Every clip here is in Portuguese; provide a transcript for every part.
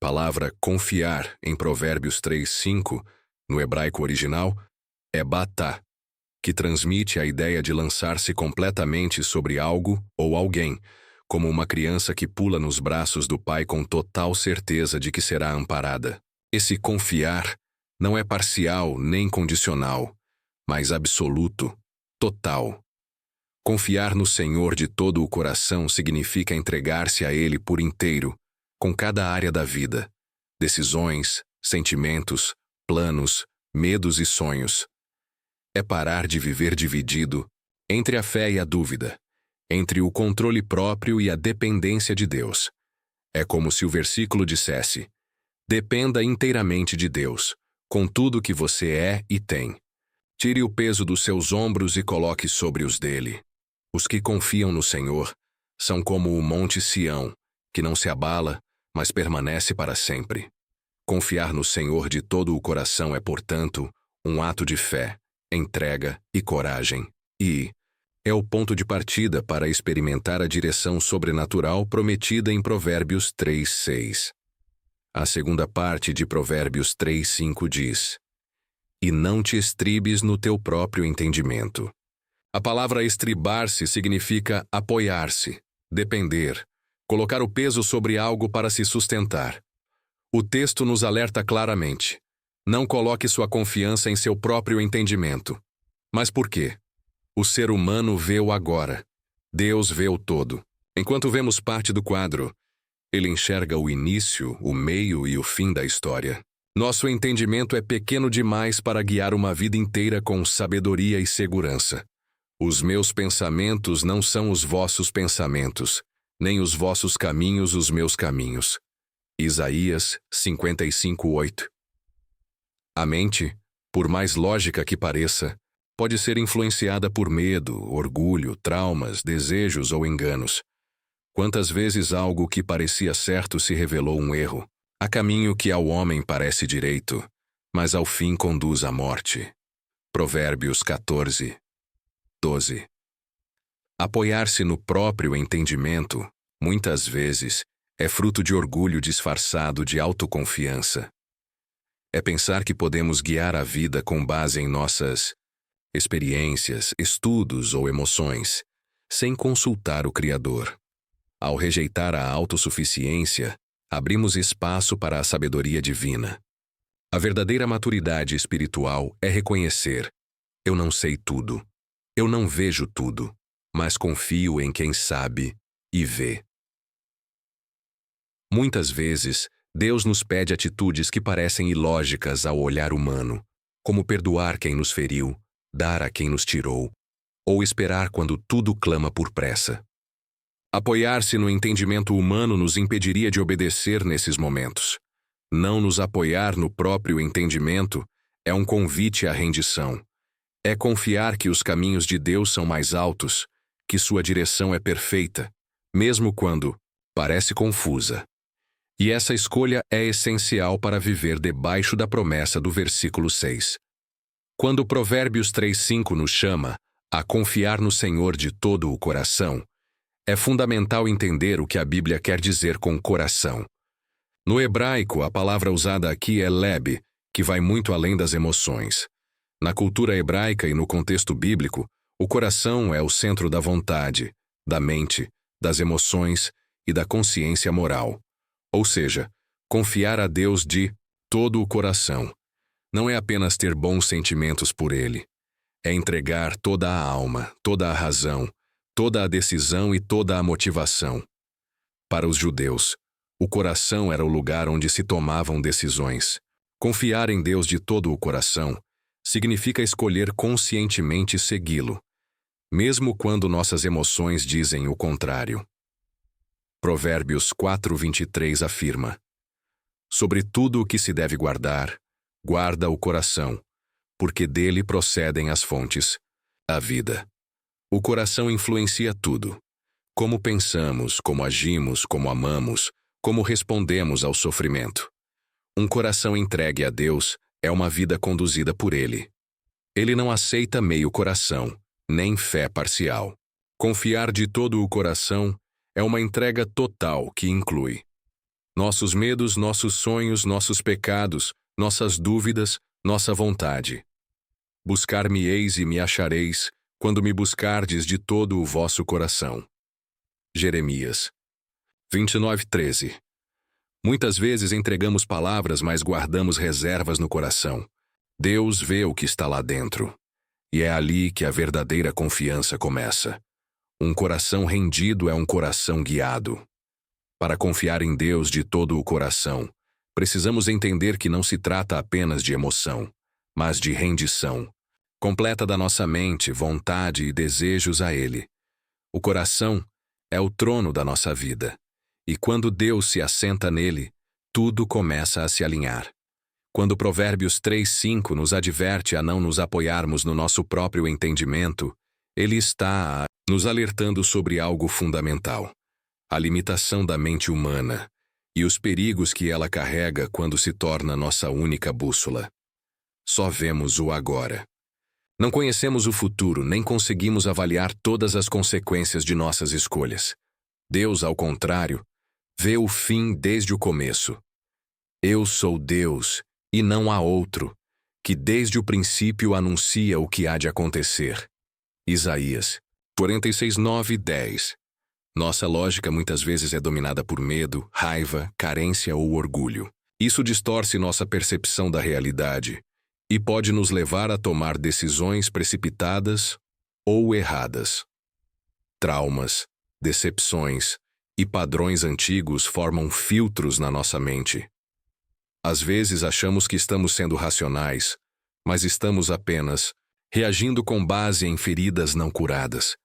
Palavra confiar em Provérbios 3:5, no hebraico original, é batá, que transmite a ideia de lançar-se completamente sobre algo ou alguém, como uma criança que pula nos braços do pai com total certeza de que será amparada. Esse confiar não é parcial nem condicional, mas absoluto, total. Confiar no Senhor de todo o coração significa entregar-se a Ele por inteiro, com cada área da vida, decisões, sentimentos, planos, medos e sonhos. É parar de viver dividido entre a fé e a dúvida, entre o controle próprio e a dependência de Deus. É como se o versículo dissesse: dependa inteiramente de Deus, com tudo que você é e tem. Tire o peso dos seus ombros e coloque sobre os dele. Os que confiam no Senhor são como o monte Sião, que não se abala, mas permanece para sempre. Confiar no Senhor de todo o coração é, portanto, um ato de fé, entrega e coragem, e é o ponto de partida para experimentar a direção sobrenatural prometida em Provérbios 3:6. A segunda parte de Provérbios 3:5 diz: e não te estribes no teu próprio entendimento. A palavra estribar-se significa apoiar-se, depender, colocar o peso sobre algo para se sustentar. O texto nos alerta claramente: não coloque sua confiança em seu próprio entendimento. Mas por quê? O ser humano vê o agora. Deus vê o todo. Enquanto vemos parte do quadro, Ele enxerga o início, o meio e o fim da história. Nosso entendimento é pequeno demais para guiar uma vida inteira com sabedoria e segurança. Os meus pensamentos não são os vossos pensamentos, nem os vossos caminhos os meus caminhos. Isaías 55:8. A mente, por mais lógica que pareça, pode ser influenciada por medo, orgulho, traumas, desejos ou enganos. Quantas vezes algo que parecia certo se revelou um erro? Há caminho que ao homem parece direito, mas ao fim conduz à morte. Provérbios 14:12. Apoiar-se no próprio entendimento, muitas vezes, é fruto de orgulho disfarçado de autoconfiança. É pensar que podemos guiar a vida com base em nossas experiências, estudos ou emoções, sem consultar o Criador. Ao rejeitar a autossuficiência, abrimos espaço para a sabedoria divina. A verdadeira maturidade espiritual é reconhecer: eu não sei tudo, eu não vejo tudo, mas confio em quem sabe e vê. Muitas vezes, Deus nos pede atitudes que parecem ilógicas ao olhar humano, como perdoar quem nos feriu, dar a quem nos tirou, ou esperar quando tudo clama por pressa. Apoiar-se no entendimento humano nos impediria de obedecer nesses momentos. Não nos apoiar no próprio entendimento é um convite à rendição. É confiar que os caminhos de Deus são mais altos, que sua direção é perfeita, mesmo quando parece confusa. E essa escolha é essencial para viver debaixo da promessa do versículo 6. Quando Provérbios 3:5 nos chama a confiar no Senhor de todo o coração, é fundamental entender o que a Bíblia quer dizer com coração. No hebraico, a palavra usada aqui é leb, que vai muito além das emoções. Na cultura hebraica e no contexto bíblico, o coração é o centro da vontade, da mente, das emoções e da consciência moral. Ou seja, confiar a Deus de todo o coração. Não é apenas ter bons sentimentos por Ele. É entregar toda a alma, toda a razão, toda a decisão e toda a motivação. Para os judeus, o coração era o lugar onde se tomavam decisões. Confiar em Deus de todo o coração significa escolher conscientemente segui-lo, mesmo quando nossas emoções dizem o contrário. Provérbios 4:23 afirma: sobre tudo o que se deve guardar, guarda o coração, porque dele procedem as fontes, a vida. O coração influencia tudo. Como pensamos, como agimos, como amamos, como respondemos ao sofrimento. Um coração entregue a Deus é uma vida conduzida por Ele. Ele não aceita meio coração, nem fé parcial. Confiar de todo o coração é uma entrega total que inclui nossos medos, nossos sonhos, nossos pecados, nossas dúvidas, nossa vontade. Buscar-me-eis e me achareis, quando me buscardes de todo o vosso coração. Jeremias 29:13. Muitas vezes entregamos palavras, mas guardamos reservas no coração. Deus vê o que está lá dentro. E é ali que a verdadeira confiança começa. Um coração rendido é um coração guiado. Para confiar em Deus de todo o coração, precisamos entender que não se trata apenas de emoção, mas de rendição, completa da nossa mente, vontade e desejos a Ele. O coração é o trono da nossa vida, e quando Deus se assenta nele, tudo começa a se alinhar. Quando Provérbios 3:5 nos adverte a não nos apoiarmos no nosso próprio entendimento, ele está nos alertando sobre algo fundamental: a limitação da mente humana e os perigos que ela carrega quando se torna nossa única bússola. Só vemos o agora. Não conhecemos o futuro, nem conseguimos avaliar todas as consequências de nossas escolhas. Deus, ao contrário, vê o fim desde o começo. Eu sou Deus, e não há outro, que desde o princípio anuncia o que há de acontecer. Isaías 46:9-10. Nossa lógica muitas vezes é dominada por medo, raiva, carência ou orgulho. Isso distorce nossa percepção da realidade e pode nos levar a tomar decisões precipitadas ou erradas. Traumas, decepções e padrões antigos formam filtros na nossa mente. Às vezes achamos que estamos sendo racionais, mas estamos apenas reagindo com base em feridas não curadas.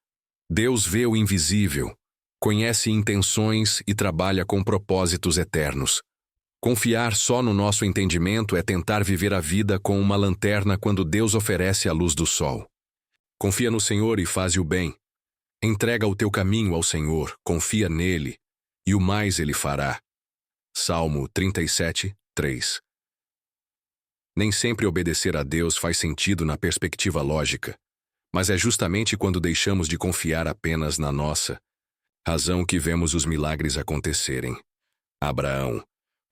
Deus vê o invisível, conhece intenções e trabalha com propósitos eternos. Confiar só no nosso entendimento é tentar viver a vida com uma lanterna quando Deus oferece a luz do sol. Confia no Senhor e faze o bem. Entrega o teu caminho ao Senhor, confia nele, e o mais ele fará. Salmo 37:3. Nem sempre obedecer a Deus faz sentido na perspectiva lógica, mas é justamente quando deixamos de confiar apenas na nossa razão que vemos os milagres acontecerem. Abraão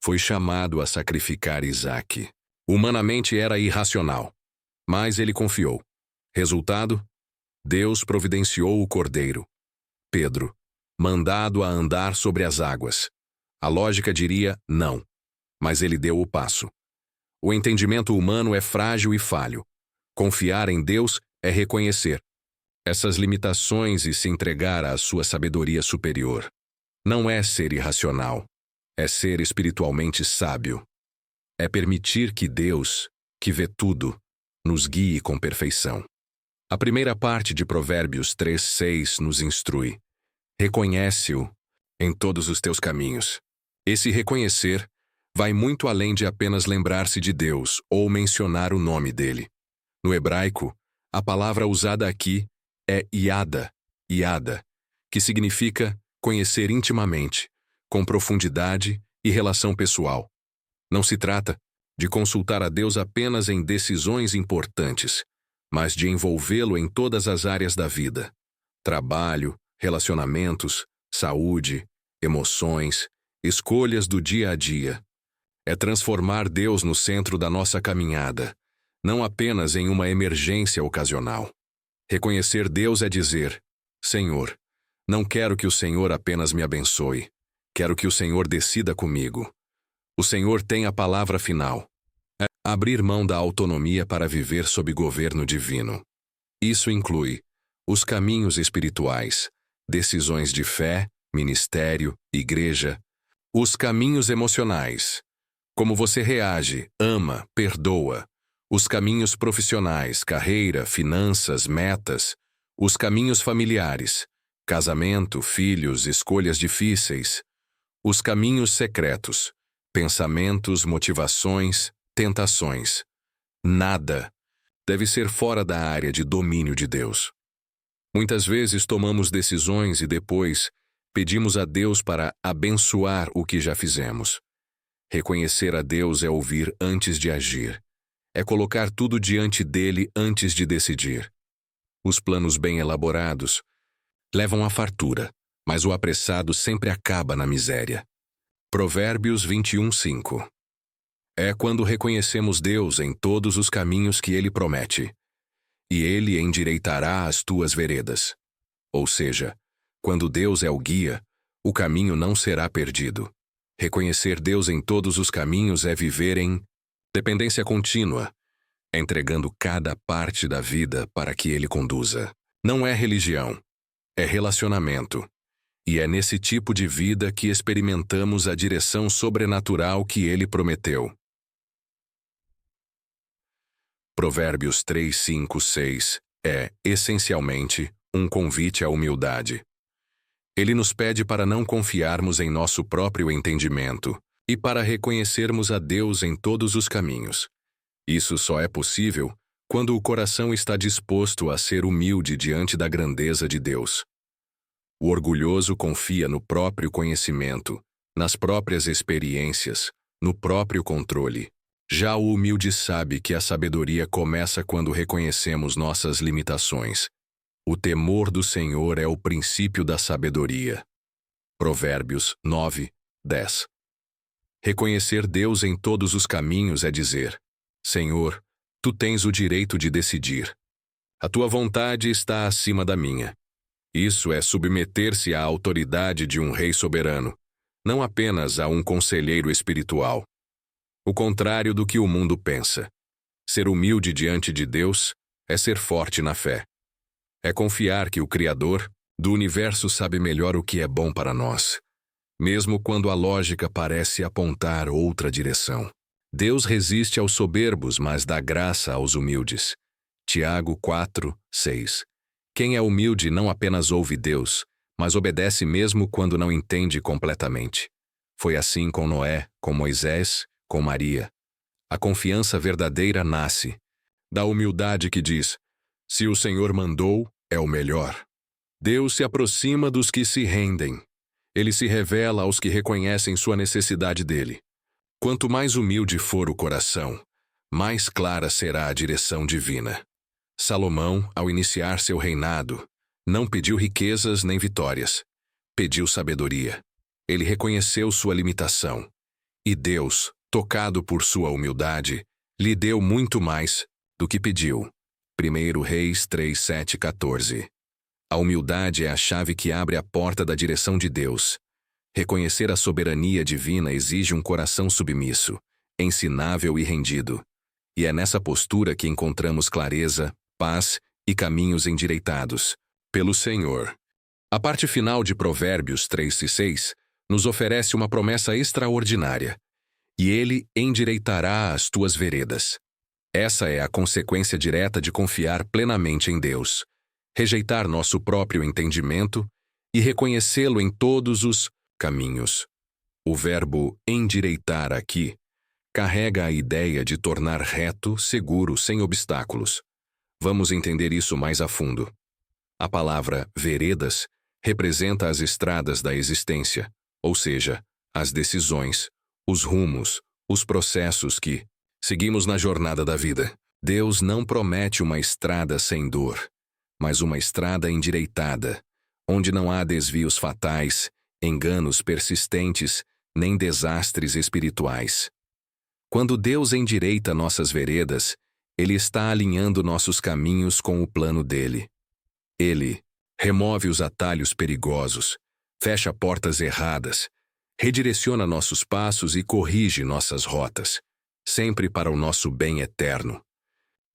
foi chamado a sacrificar Isaque. Humanamente era irracional, mas ele confiou. Resultado? Deus providenciou o cordeiro. Pedro, mandado a andar sobre as águas. A lógica diria não, mas ele deu o passo. O entendimento humano é frágil e falho. Confiar em Deus é reconhecer essas limitações e se entregar à sua sabedoria superior. Não é ser irracional, é ser espiritualmente sábio. É permitir que Deus, que vê tudo, nos guie com perfeição. A primeira parte de Provérbios 3:6 nos instrui: reconhece-o em todos os teus caminhos. Esse reconhecer vai muito além de apenas lembrar-se de Deus ou mencionar o nome dele. No hebraico, a palavra usada aqui é iada, que significa conhecer intimamente, com profundidade e relação pessoal. Não se trata de consultar a Deus apenas em decisões importantes, mas de envolvê-lo em todas as áreas da vida: trabalho, relacionamentos, saúde, emoções, escolhas do dia a dia. É transformar Deus no centro da nossa caminhada, não apenas em uma emergência ocasional. Reconhecer Deus é dizer: Senhor, não quero que o Senhor apenas me abençoe, quero que o Senhor decida comigo. O Senhor tem a palavra final. É abrir mão da autonomia para viver sob governo divino. Isso inclui os caminhos espirituais, decisões de fé, ministério, igreja, os caminhos emocionais, como você reage, ama, perdoa, os caminhos profissionais, carreira, finanças, metas, os caminhos familiares, casamento, filhos, escolhas difíceis, os caminhos secretos, pensamentos, motivações, tentações. Nada deve ser fora da área de domínio de Deus. Muitas vezes tomamos decisões e depois pedimos a Deus para abençoar o que já fizemos. Reconhecer a Deus é ouvir antes de agir. É colocar tudo diante dele antes de decidir. Os planos bem elaborados levam à fartura, mas o apressado sempre acaba na miséria. Provérbios 21:5. É quando reconhecemos Deus em todos os caminhos que Ele promete, e Ele endireitará as tuas veredas. Ou seja, quando Deus é o guia, o caminho não será perdido. Reconhecer Deus em todos os caminhos é viver em dependência contínua, entregando cada parte da vida para que Ele conduza. Não é religião, é relacionamento. E é nesse tipo de vida que experimentamos a direção sobrenatural que Ele prometeu. Provérbios 3, 5, 6 é, essencialmente, um convite à humildade. Ele nos pede para não confiarmos em nosso próprio entendimento e para reconhecermos a Deus em todos os caminhos. Isso só é possível quando o coração está disposto a ser humilde diante da grandeza de Deus. O orgulhoso confia no próprio conhecimento, nas próprias experiências, no próprio controle. Já o humilde sabe que a sabedoria começa quando reconhecemos nossas limitações. O temor do Senhor é o princípio da sabedoria. Provérbios 9, 10. Reconhecer Deus em todos os caminhos é dizer: Senhor, Tu tens o direito de decidir. A Tua vontade está acima da minha. Isso é submeter-se à autoridade de um rei soberano, não apenas a um conselheiro espiritual. O contrário do que o mundo pensa. Ser humilde diante de Deus é ser forte na fé. É confiar que o Criador do universo sabe melhor o que é bom para nós, mesmo quando a lógica parece apontar outra direção. Deus resiste aos soberbos, mas dá graça aos humildes. Tiago 4, 6. Quem é humilde não apenas ouve Deus, mas obedece mesmo quando não entende completamente. Foi assim com Noé, com Moisés, com Maria. A confiança verdadeira nasce da humildade que diz: se o Senhor mandou, é o melhor. Deus se aproxima dos que se rendem. Ele se revela aos que reconhecem sua necessidade dele. Quanto mais humilde for o coração, mais clara será a direção divina. Salomão, ao iniciar seu reinado, não pediu riquezas nem vitórias. Pediu sabedoria. Ele reconheceu sua limitação. E Deus, tocado por sua humildade, lhe deu muito mais do que pediu. 1 Reis 3, 7, 14. A humildade é a chave que abre a porta da direção de Deus. Reconhecer a soberania divina exige um coração submisso, ensinável e rendido. E é nessa postura que encontramos clareza, paz e caminhos endireitados pelo Senhor. A parte final de Provérbios 3 e 6 nos oferece uma promessa extraordinária. E Ele endireitará as tuas veredas. Essa é a consequência direta de confiar plenamente em Deus, rejeitar nosso próprio entendimento e reconhecê-lo em todos os caminhos. O verbo endireitar aqui carrega a ideia de tornar reto, seguro, sem obstáculos. Vamos entender isso mais a fundo. A palavra veredas representa as estradas da existência, ou seja, as decisões, os rumos, os processos que seguimos na jornada da vida. Deus não promete uma estrada sem dor, mas uma estrada endireitada, onde não há desvios fatais, enganos persistentes, nem desastres espirituais. Quando Deus endireita nossas veredas, Ele está alinhando nossos caminhos com o plano dele. Ele remove os atalhos perigosos, fecha portas erradas, redireciona nossos passos e corrige nossas rotas, sempre para o nosso bem eterno.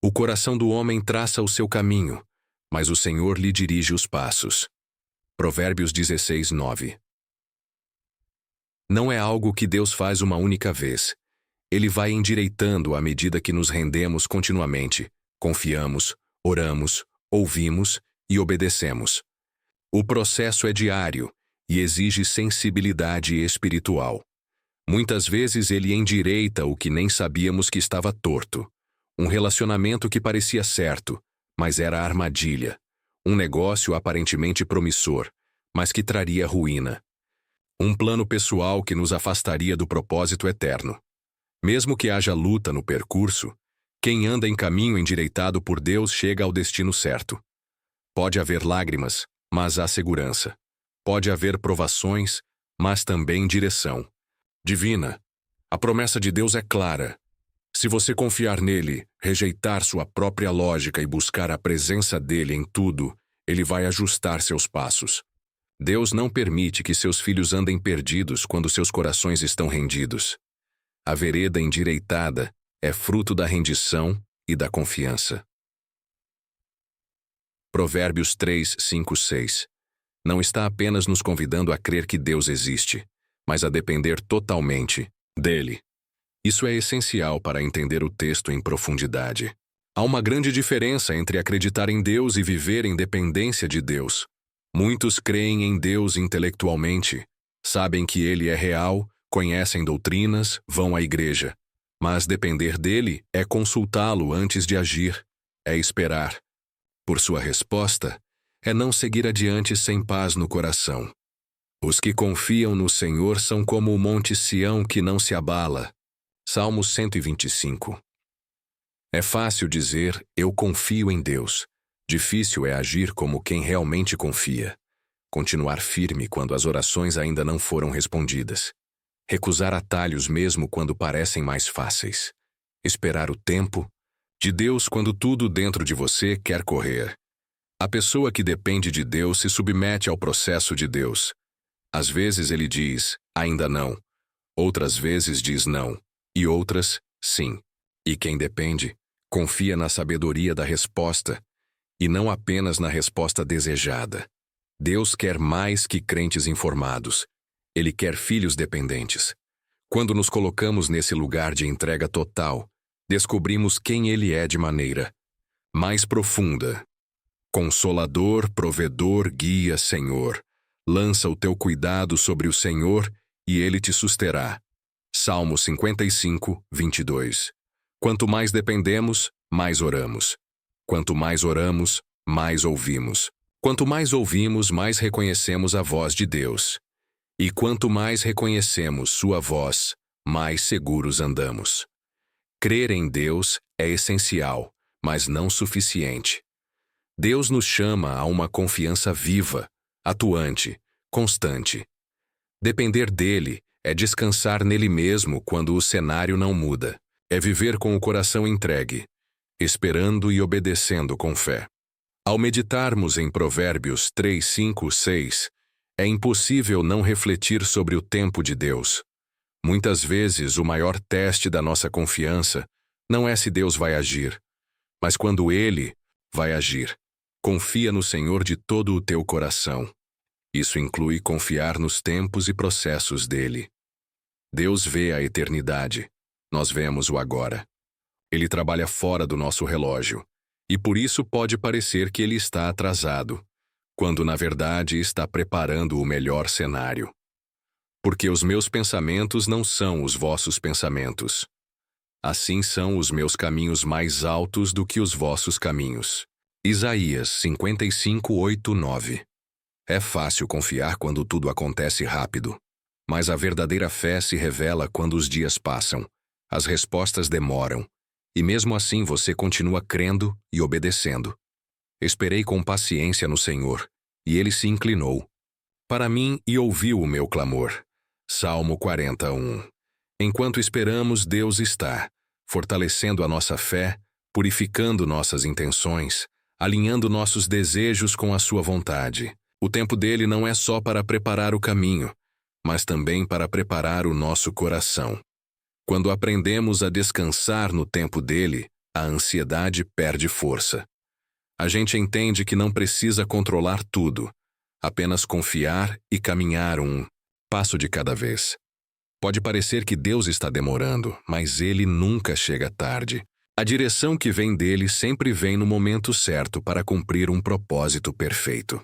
O coração do homem traça o seu caminho, mas o Senhor lhe dirige os passos. Provérbios 16, 9. Não é algo que Deus faz uma única vez. Ele vai endireitando à medida que nos rendemos continuamente, confiamos, oramos, ouvimos e obedecemos. O processo é diário e exige sensibilidade espiritual. Muitas vezes Ele endireita o que nem sabíamos que estava torto. Um relacionamento que parecia certo, mas era armadilha. Um negócio aparentemente promissor, mas que traria ruína. Um plano pessoal que nos afastaria do propósito eterno. Mesmo que haja luta no percurso, quem anda em caminho endireitado por Deus chega ao destino certo. Pode haver lágrimas, mas há segurança. Pode haver provações, mas também direção. divina. A promessa de Deus é clara. Se você confiar nele, rejeitar sua própria lógica e buscar a presença dele em tudo, ele vai ajustar seus passos. Deus não permite que seus filhos andem perdidos quando seus corações estão rendidos. A vereda endireitada é fruto da rendição e da confiança. Provérbios 3, 5, 6. Não está apenas nos convidando a crer que Deus existe, mas a depender totalmente dele. Isso é essencial para entender o texto em profundidade. Há uma grande diferença entre acreditar em Deus e viver em dependência de Deus. Muitos creem em Deus intelectualmente, sabem que ele é real, conhecem doutrinas, vão à igreja. Mas depender dele é consultá-lo antes de agir, é esperar. Por sua resposta, é não seguir adiante sem paz no coração. Os que confiam no Senhor são como o monte Sião que não se abala. Salmo 125. É fácil dizer, eu confio em Deus. Difícil é agir como quem realmente confia. Continuar firme quando as orações ainda não foram respondidas. Recusar atalhos mesmo quando parecem mais fáceis. Esperar o tempo de Deus quando tudo dentro de você quer correr. A pessoa que depende de Deus se submete ao processo de Deus. Às vezes ele diz, ainda não. Outras vezes diz não. E outras, sim. E quem depende, confia na sabedoria da resposta, e não apenas na resposta desejada. Deus quer mais que crentes informados. Ele quer filhos dependentes. Quando nos colocamos nesse lugar de entrega total, descobrimos quem Ele é de maneira mais profunda. Consolador, provedor, guia, Senhor. Lança o teu cuidado sobre o Senhor e Ele te susterá. Salmo 55, 22. Quanto mais dependemos, mais oramos. Quanto mais oramos, mais ouvimos. Quanto mais ouvimos, mais reconhecemos a voz de Deus. E quanto mais reconhecemos sua voz, mais seguros andamos. Crer em Deus é essencial, mas não suficiente. Deus nos chama a uma confiança viva, atuante, constante. Depender dele é descansar nele mesmo quando o cenário não muda. É viver com o coração entregue, esperando e obedecendo com fé. Ao meditarmos em Provérbios 3, 5, 6, é impossível não refletir sobre o tempo de Deus. Muitas vezes, o maior teste da nossa confiança não é se Deus vai agir, mas quando Ele vai agir. Confia no Senhor de todo o teu coração. Isso inclui confiar nos tempos e processos dele. Deus vê a eternidade. Nós vemos o agora. Ele trabalha fora do nosso relógio, e por isso pode parecer que ele está atrasado, quando na verdade está preparando o melhor cenário. Porque os meus pensamentos não são os vossos pensamentos. Assim são os meus caminhos mais altos do que os vossos caminhos. Isaías 55, 8, 9. É fácil confiar quando tudo acontece rápido, mas a verdadeira fé se revela quando os dias passam, as respostas demoram, e mesmo assim você continua crendo e obedecendo. Esperei com paciência no Senhor, e ele se inclinou para mim e ouviu o meu clamor. Salmo 41. Enquanto esperamos, Deus está fortalecendo a nossa fé, purificando nossas intenções, alinhando nossos desejos com a sua vontade. O tempo dele não é só para preparar o caminho, mas também para preparar o nosso coração. Quando aprendemos a descansar no tempo dele, a ansiedade perde força. A gente entende que não precisa controlar tudo, apenas confiar e caminhar um passo de cada vez. Pode parecer que Deus está demorando, mas ele nunca chega tarde. A direção que vem dele sempre vem no momento certo para cumprir um propósito perfeito.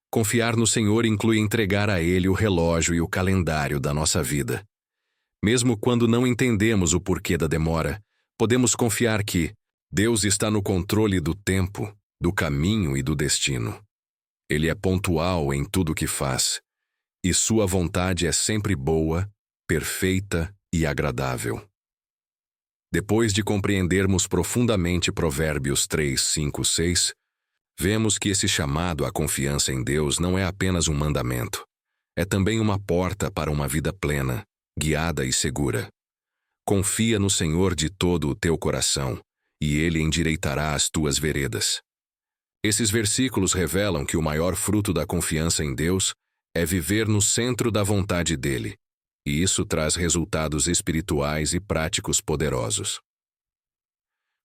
Confiar no Senhor inclui entregar a Ele o relógio e o calendário da nossa vida. Mesmo quando não entendemos o porquê da demora, podemos confiar que Deus está no controle do tempo, do caminho e do destino. Ele é pontual em tudo o que faz, e sua vontade é sempre boa, perfeita e agradável. Depois de compreendermos profundamente Provérbios 3, 5, 6, vemos que esse chamado à confiança em Deus não é apenas um mandamento. é também uma porta para uma vida plena, guiada e segura. Confia no Senhor de todo o teu coração, e Ele endireitará as tuas veredas. Esses versículos revelam que o maior fruto da confiança em Deus é viver no centro da vontade dEle, e isso traz resultados espirituais e práticos poderosos.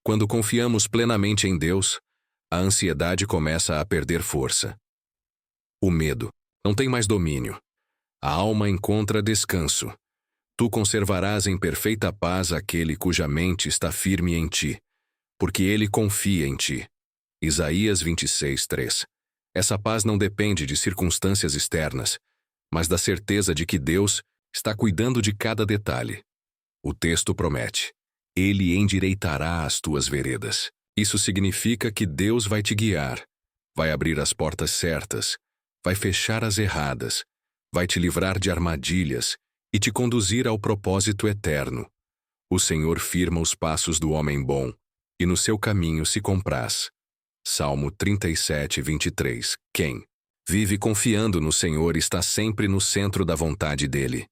Quando confiamos plenamente em Deus, a ansiedade começa a perder força. O medo não tem mais domínio. A alma encontra descanso. Tu conservarás em perfeita paz aquele cuja mente está firme em ti, porque ele confia em ti. Isaías 26:3. Essa paz não depende de circunstâncias externas, mas da certeza de que Deus está cuidando de cada detalhe. O texto promete: Ele endireitará as tuas veredas. Isso significa que Deus vai te guiar, vai abrir as portas certas, vai fechar as erradas, vai te livrar de armadilhas e te conduzir ao propósito eterno. O Senhor firma os passos do homem bom, e no seu caminho se compraz. Salmo 37:23. Quem vive confiando no Senhor está sempre no centro da vontade dele.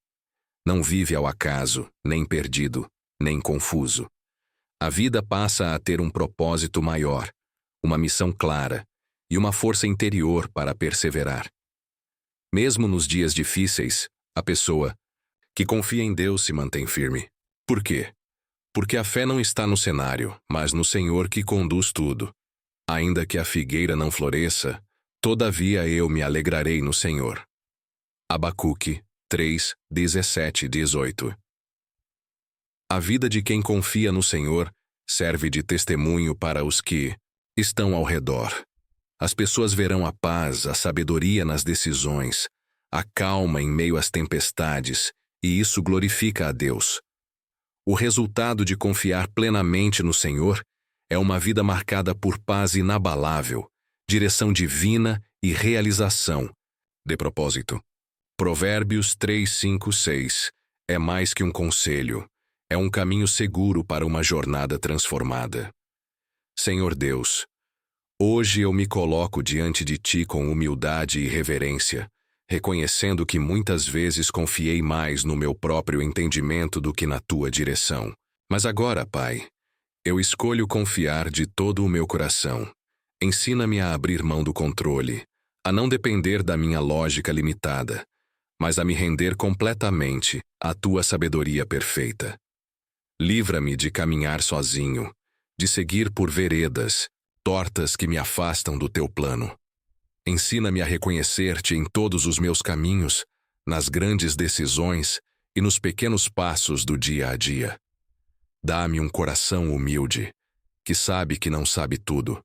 Não vive ao acaso, nem perdido, nem confuso. A vida passa a ter um propósito maior, uma missão clara e uma força interior para perseverar. Mesmo nos dias difíceis, a pessoa que confia em Deus se mantém firme. Por quê? Porque a fé não está no cenário, mas no Senhor que conduz tudo. Ainda que a figueira não floresça, todavia eu me alegrarei no Senhor. Abacuque 3:17-18. A vida de quem confia no Senhor serve de testemunho para os que estão ao redor. As pessoas verão a paz, a sabedoria nas decisões, a calma em meio às tempestades, e isso glorifica a Deus. O resultado de confiar plenamente no Senhor é uma vida marcada por paz inabalável, direção divina e realização. De propósito, Provérbios 3:5-6 é mais que um conselho, é um caminho seguro para uma jornada transformada. Senhor Deus, hoje eu me coloco diante de Ti com humildade e reverência, reconhecendo que muitas vezes confiei mais no meu próprio entendimento do que na Tua direção. Mas agora, Pai, eu escolho confiar de todo o meu coração. Ensina-me a abrir mão do controle, a não depender da minha lógica limitada, mas a me render completamente à Tua sabedoria perfeita. Livra-me de caminhar sozinho, de seguir por veredas tortas que me afastam do Teu plano. Ensina-me a reconhecer-Te em todos os meus caminhos, nas grandes decisões e nos pequenos passos do dia a dia. Dá-me um coração humilde, que sabe que não sabe tudo.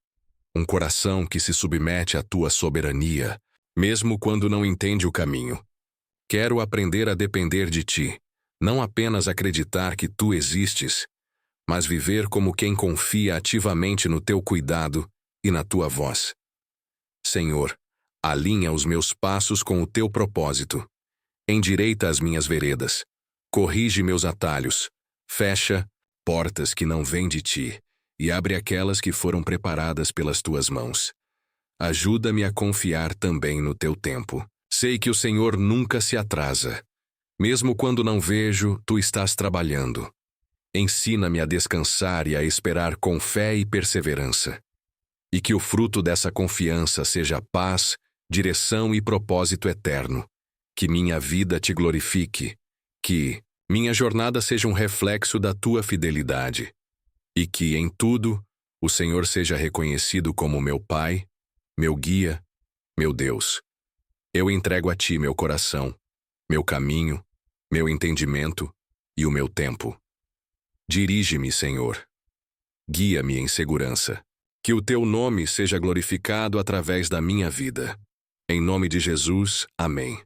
Um coração que se submete à Tua soberania, mesmo quando não entende o caminho. Quero aprender a depender de Ti, não apenas acreditar que Tu existes, mas viver como quem confia ativamente no Teu cuidado e na Tua voz. Senhor, alinha os meus passos com o Teu propósito. Endireita as minhas veredas. Corrige meus atalhos. Fecha portas que não vêm de Ti e abre aquelas que foram preparadas pelas Tuas mãos. Ajuda-me a confiar também no Teu tempo. Sei que o Senhor nunca se atrasa. Mesmo quando não vejo, Tu estás trabalhando. Ensina-me a descansar e a esperar com fé e perseverança. E que o fruto dessa confiança seja paz, direção e propósito eterno. Que minha vida Te glorifique. Que minha jornada seja um reflexo da Tua fidelidade. E que, em tudo, o Senhor seja reconhecido como meu Pai, meu guia, meu Deus. Eu entrego a Ti meu coração, meu caminho, meu entendimento e o meu tempo. Dirige-me, Senhor. Guia-me em segurança. Que o Teu nome seja glorificado através da minha vida. Em nome de Jesus, amém.